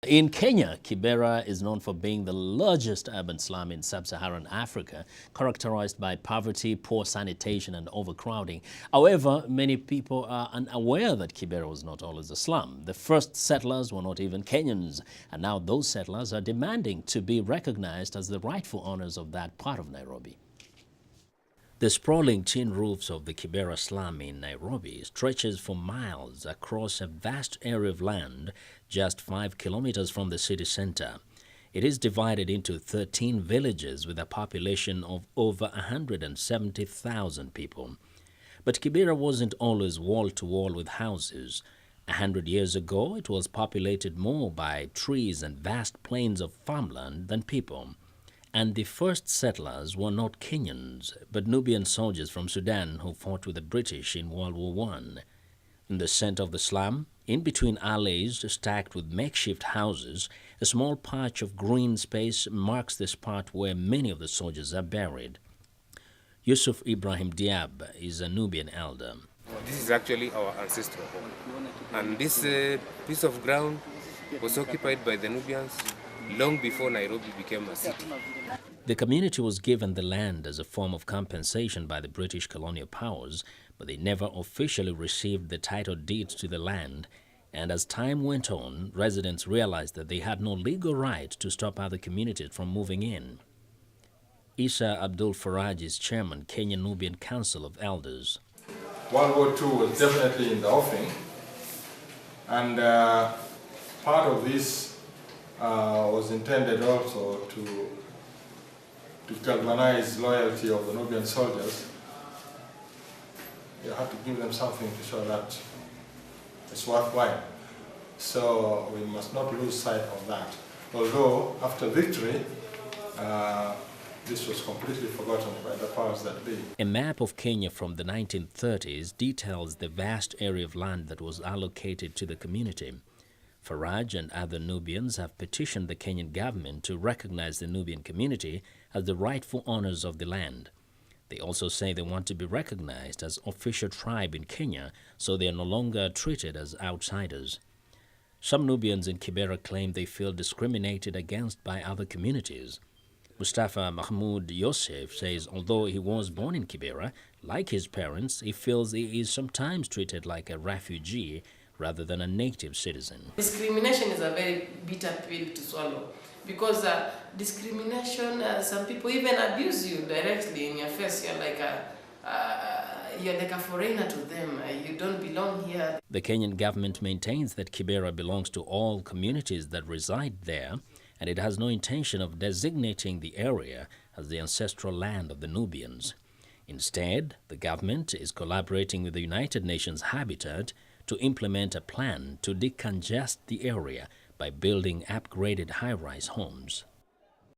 In Kenya, Kibera is known for being the largest urban slum in sub-Saharan Africa, characterized by poverty, poor sanitation and overcrowding. However, many people are unaware that Kibera was not always a slum. The first settlers were not even Kenyans, and now those settlers are demanding to be recognized as the rightful owners of that part of Nairobi. The sprawling tin roofs of the Kibera slum in Nairobi stretches for miles across a vast area of land just 5 kilometers from the city center. It is divided into 13 villages with a population of over 170,000 people. But Kibera wasn't always wall-to-wall with houses. 100 years ago, it was populated more by trees and vast plains of farmland than people. And the first settlers were not Kenyans, but Nubian soldiers from Sudan who fought with the British in World War I. In the center of the slum, in between alleys stacked with makeshift houses, a small patch of green space marks the spot where many of the soldiers are buried. Yusuf Ibrahim Diab is a Nubian elder. This is actually our ancestral home. And this piece of ground was occupied by the Nubians long before Nairobi became a city. The community was given the land as a form of compensation by the British colonial powers, but they never officially received the title deeds to the land. And as time went on, residents realized that they had no legal right to stop other communities from moving in. Isa Abdul Faraj is chairman, Kenya Nubian Council of Elders. World War II was definitely in the offing, and part of this was intended also to galvanize loyalty of the Nubian soldiers. You have to give them something to show that it's worthwhile. So we must not lose sight of that. Although after victory, this was completely forgotten by the powers that be. A map of Kenya from the 1930s details the vast area of land that was allocated to the community. Faraj and other Nubians have petitioned the Kenyan government to recognize the Nubian community as the rightful owners of the land. They also say they want to be recognized as official tribe in Kenya, so they are no longer treated as outsiders. Some Nubians in Kibera claim they feel discriminated against by other communities. Mustafa Mahmoud Yosef says although he was born in Kibera, like his parents, he feels he is sometimes treated like a refugee rather than a native citizen. Discrimination is a very bitter pill to swallow because discrimination, some people even abuse you directly in your face. You're like a foreigner to them. You don't belong here. The Kenyan government maintains that Kibera belongs to all communities that reside there, and it has no intention of designating the area as the ancestral land of the Nubians. Instead, the government is collaborating with the United Nations Habitat to implement a plan to decongest the area by building upgraded high-rise homes.